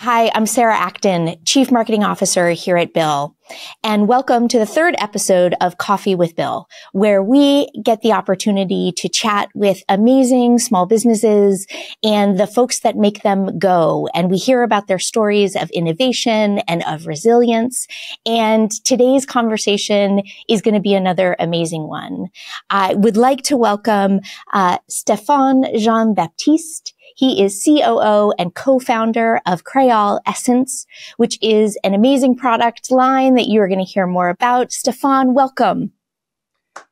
Hi, I'm Sarah Acton, Chief Marketing Officer here at Bill, and welcome to the third episode of Coffee with Bill, where we get the opportunity to chat with amazing small businesses and the folks that make them go. And we hear about their stories of innovation and of resilience. And today's conversation is going to be another amazing one. I would like to welcome Stéphane Jean-Baptiste. He is COO and co-founder of Kreyòl Essence, which is an amazing product line that you are going to hear more about. Stéphane, welcome.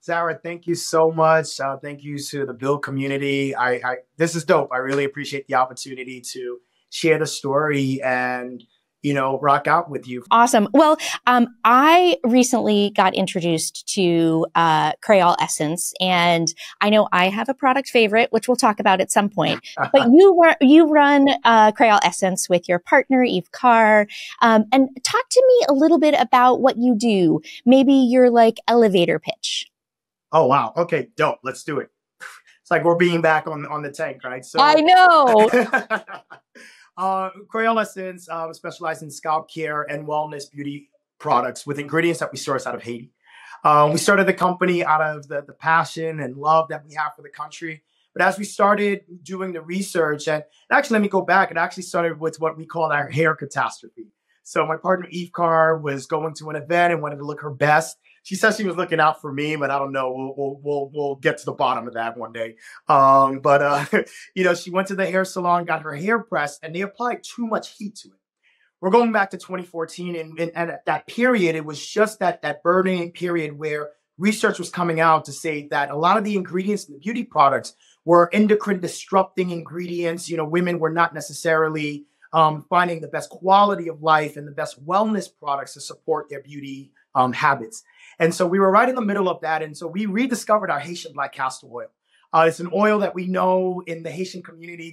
Sarah, thank you so much. Thank you to the Bill community. This is dope. I really appreciate the opportunity to share the story and rock out with you. Awesome. Well, I recently got introduced to Kreyol Essence, and I know I have a product favorite, which we'll talk about at some point. But you run Kreyol Essence with your partner, Yve-Car, and talk to me a little bit about what you do. Maybe your elevator pitch. Oh wow. Okay, dope. Let's do it. It's like we're being back on the tank, right? So I know. Kreyol Essence specializes in scalp care and wellness beauty products with ingredients that we source out of Haiti. We started the company out of the passion and love that we have for the country. But as we started doing the research, and actually, let me go back. It actually started with what we call our hair catastrophe. So my partner Yve-Car was going to an event and wanted to look her best. She said she was looking out for me, but I don't know. We'll get to the bottom of that one day. She went to the hair salon, got her hair pressed, and they applied too much heat to it. We're going back to 2014, and at that period, it was just that burning period where research was coming out to say that a lot of the ingredients in the beauty products were endocrine disrupting ingredients. Women were not necessarily finding the best quality of life and the best wellness products to support their beauty habits. And so we were right in the middle of that. And so we rediscovered our Haitian black castor oil. It's an oil that we know in the Haitian community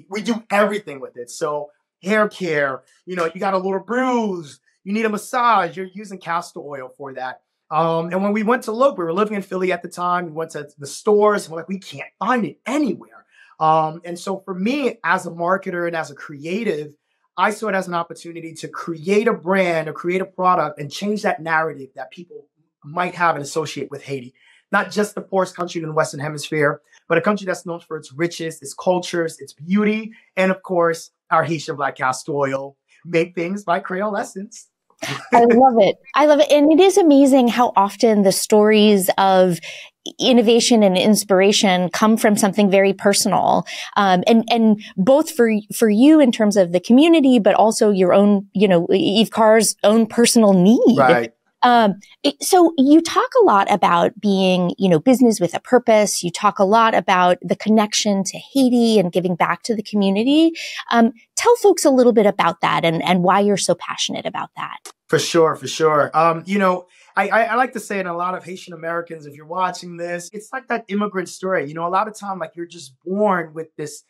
we do everything with it. So hair care, you got a little bruise, you need a massage, you're using castor oil for that. And when we went to look, we were living in Philly at the time. We went to the stores and we're like, we can't find it anywhere. And so for me, as a marketer and as a creative, I saw it as an opportunity to create a brand or create a product and change that narrative that people might have and associate with Haiti. Not just the poorest country in the Western Hemisphere, but a country that's known for its riches, its cultures, its beauty, and of course, our Haitian black castor oil, made things by Kreyol Essence. I love it. I love it. And it is amazing how often the stories of innovation and inspiration come from something very personal. And both for you in terms of the community, but also your own, Yve-Car's own personal need. Right. So you talk a lot about being, business with a purpose. You talk a lot about the connection to Haiti and giving back to the community. Tell folks a little bit about that and why you're so passionate about that. For sure. I like to say, and a lot of Haitian Americans, if you're watching this, it's like that immigrant story. A lot of time, you're just born with this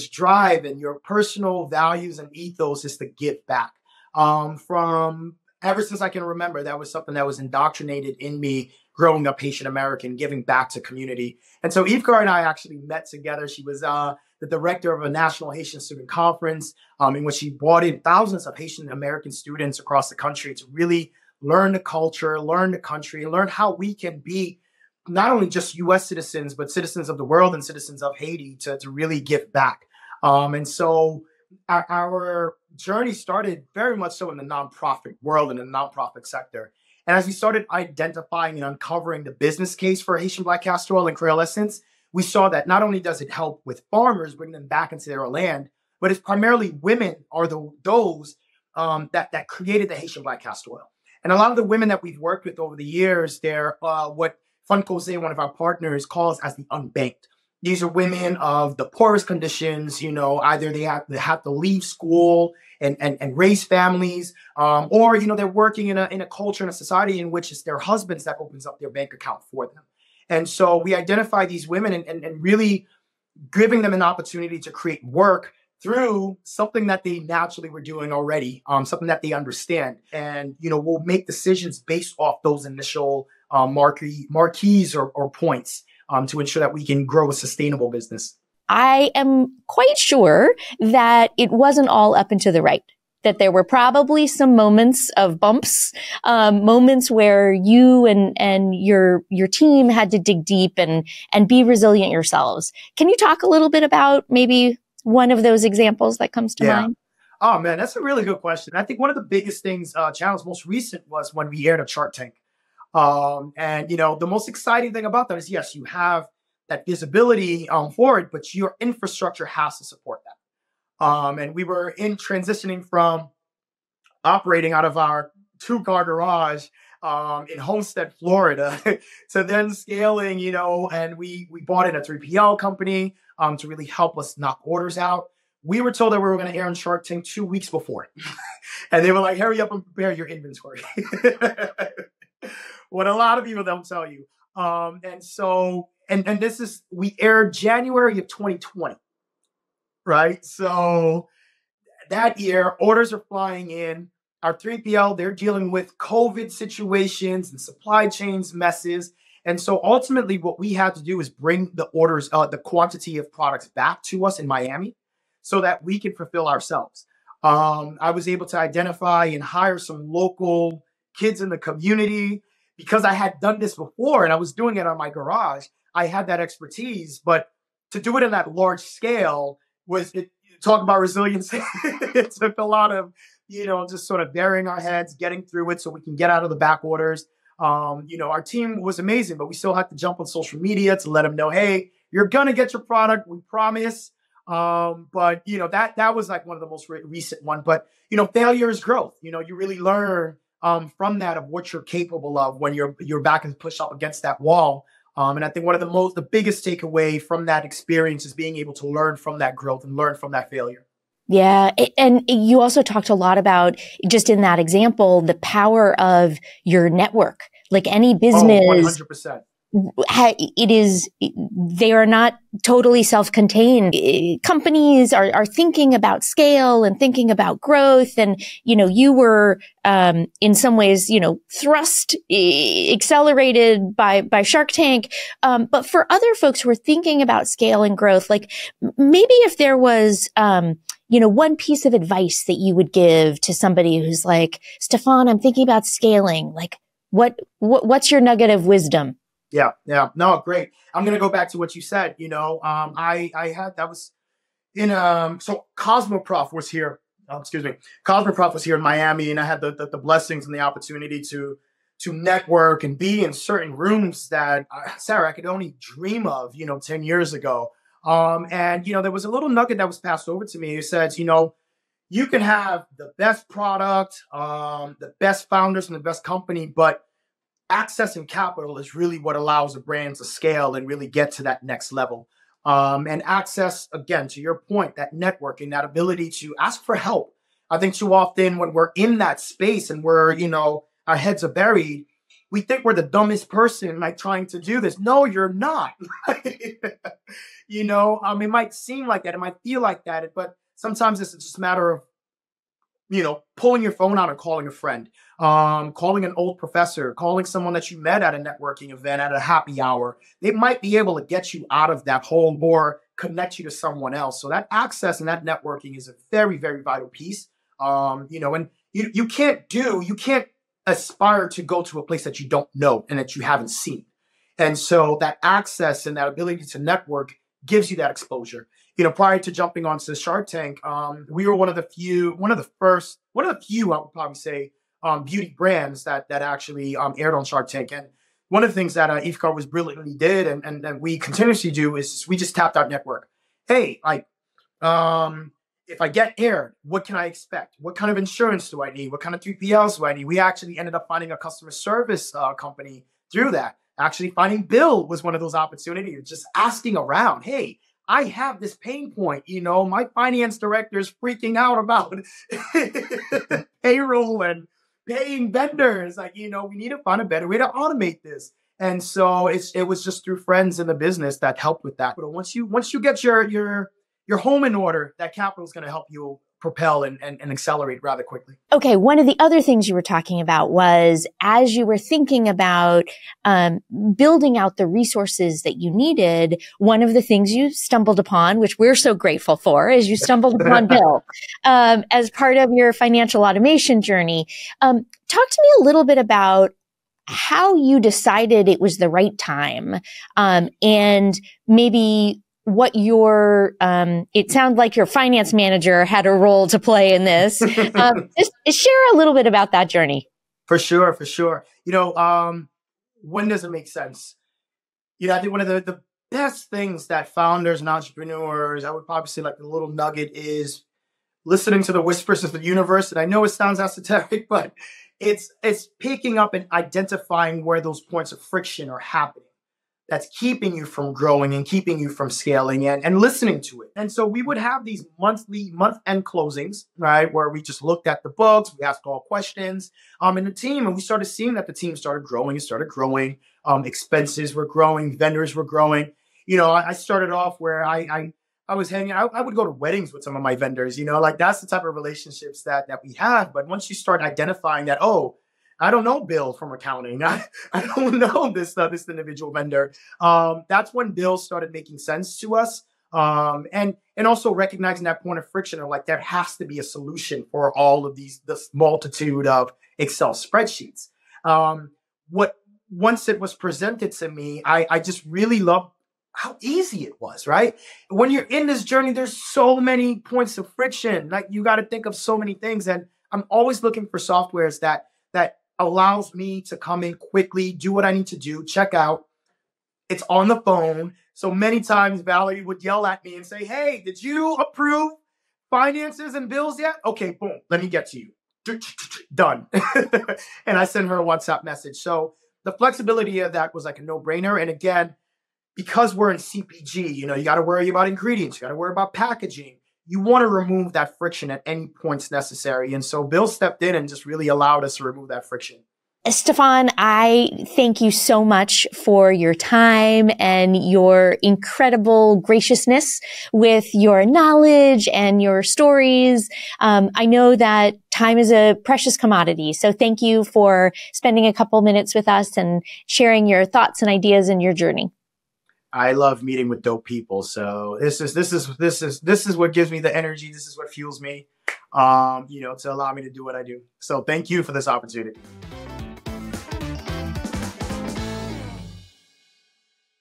drive, and your personal values and ethos is to give back. From ever since I can remember, that was something that was indoctrinated in me growing up Haitian American, giving back to community. And so Yve-Car and I actually met together. She was the director of a national Haitian student conference in which she brought in thousands of Haitian American students across the country to really learn the culture, learn the country, and learn how we can be not only just U.S. citizens, but citizens of the world and citizens of Haiti to really give back. And so our journey started very much so in the nonprofit world and the nonprofit sector. And as we started identifying and uncovering the business case for Haitian black castor oil and Kreyol Essence, we saw that not only does it help with farmers, bring them back into their land, but it's primarily women are those that created the Haitian black castor oil. And a lot of the women that we've worked with over the years, they're what Jose, one of our partners, calls as the unbanked. These are women of the poorest conditions, either they have to leave school and raise families, or, they're working in a culture and a society in which it's their husbands that opens up their bank account for them. And so we identify these women and really giving them an opportunity to create work through something that they naturally were doing already, something that they understand. And, we'll make decisions based off those initial marquees or points to ensure that we can grow a sustainable business. I am quite sure that it wasn't all up and to the right. that there were probably some moments of bumps, moments where you and your team had to dig deep and be resilient yourselves. Can you talk a little bit about maybe one of those examples that comes to mind? Oh man, that's a really good question. I think one of the biggest things, channel's most recent was when we aired a Shark Tank. And the most exciting thing about that is, yes, you have that visibility for it, but your infrastructure has to support that. And we were in transitioning from operating out of our 2-car garage in Homestead, Florida, to then scaling, and we bought in a 3PL company to really help us knock orders out. We were told that we were going to air on Shark Tank 2 weeks before. And they were like, hurry up and prepare your inventory. What a lot of people don't tell you. And so, and this is, we aired January of 2020, right? So that year, orders are flying in. Our 3PL, they're dealing with COVID situations and supply chains messes. And so ultimately what we had to do is bring the orders, the quantity of products back to us in Miami so that we can fulfill ourselves. I was able to identify and hire some local kids in the community because I had done this before and I was doing it on my garage. I had that expertise, but to do it in that large scale talk about resilience. It took a lot of, just sort of burying our heads, getting through it so we can get out of the back orders. Our team was amazing, but we still had to jump on social media to let them know, hey, you're going to get your product. We promise. But that was like one of the most recent one, but failure is growth. You really learn, from that of what you're capable of when your back is pushed up against that wall. And I think one of the biggest takeaway from that experience is being able to learn from that growth and learn from that failure. Yeah. And you also talked a lot about, just in that example, the power of your network. Like any business, 100%. They are not totally self-contained. Companies are thinking about scale and thinking about growth. And, you were, in some ways, accelerated by Shark Tank. But for other folks who are thinking about scale and growth, like maybe if there was, one piece of advice that you would give to somebody who's like, Stéphane, I'm thinking about scaling. Like, what's your nugget of wisdom? Yeah. No, great. I'm going to go back to what you said. That was in, so Cosmoprof was here. Cosmoprof was here in Miami, and I had the blessings and the opportunity to network and be in certain rooms that, Sarah, I could only dream of, 10 years ago. And there was a little nugget that was passed over to me. It says, you can have the best product, the best founders and the best company, but access and capital is really what allows a brand to scale and really get to that next level. And access, again, to your point, that networking, that ability to ask for help. I think too often when we're in that space and we're, our heads are buried, we think we're the dumbest person like trying to do this. No, you're not. It might seem like that. It might feel like that, but sometimes it's just a matter of, pulling your phone out and calling a friend, calling an old professor, calling someone that you met at a networking event at a happy hour. They might be able to get you out of that hole or connect you to someone else. So that access and that networking is a very, very vital piece. And you can't aspire to go to a place that you don't know and that you haven't seen. And so that access and that ability to network gives you that exposure. Prior to jumping onto Shark Tank, we were one of the few, I would probably say, beauty brands that actually aired on Shark Tank. And one of the things that Yve-Car was brilliantly did, and we continuously do, is we just tapped our network. Hey, if I get aired, what can I expect? What kind of insurance do I need? What kind of 3PLs do I need? We actually ended up finding a customer service company through that. Actually, finding Bill was one of those opportunities, just asking around, hey, I have this pain point, my finance director is freaking out about payroll and paying vendors. We need to find a better way to automate this. And so it was just through friends in the business that helped with that. But once you get your home in order, that capital is going to help you propel and accelerate rather quickly. Okay, one of the other things you were talking about was as you were thinking about building out the resources that you needed, one of the things you stumbled upon, which we're so grateful for, is you stumbled upon Bill as part of your financial automation journey. Talk to me a little bit about how you decided it was the right time, and maybe what your, it sounds like your finance manager had a role to play in this. Just share a little bit about that journey. For sure, for sure. When does it make sense? I think one of the best things that founders and entrepreneurs, I would probably say like the little nugget, is listening to the whispers of the universe. And I know it sounds esoteric, but it's picking up and identifying where those points of friction are happening. That's keeping you from growing and keeping you from scaling and listening to it. And so we would have these monthly month-end closings, right, where we just looked at the books, we asked all questions in the team, and we started seeing that the team started growing. Expenses were growing, vendors were growing. I started off where I was hanging out. I would go to weddings with some of my vendors, like that's the type of relationships that we have. But once you start identifying that, oh, I don't know Bill from accounting. I don't know this individual vendor. That's when Bill started making sense to us. And also recognizing that point of friction of like, there has to be a solution for all of this multitude of Excel spreadsheets. Once it was presented to me, I just really loved how easy it was, right? When you're in this journey, there's so many points of friction. Like you got to think of so many things. And I'm always looking for softwares that allows me to come in quickly, do what I need to do, check out. It's on the phone. So many times Valerie would yell at me and say, hey, did you approve finances and bills yet? Okay, boom, let me get to you. Done. And I send her a WhatsApp message. So the flexibility of that was like a no-brainer. And again, because we're in CPG, you got to worry about ingredients, you got to worry about packaging. You want to remove that friction at any points necessary. And so Bill stepped in and just really allowed us to remove that friction. Stéphane, I thank you so much for your time and your incredible graciousness with your knowledge and your stories. I know that time is a precious commodity. So thank you for spending a couple minutes with us and sharing your thoughts and ideas and your journey. I love meeting with dope people. So this is what gives me the energy. This is what fuels me, to allow me to do what I do. So thank you for this opportunity.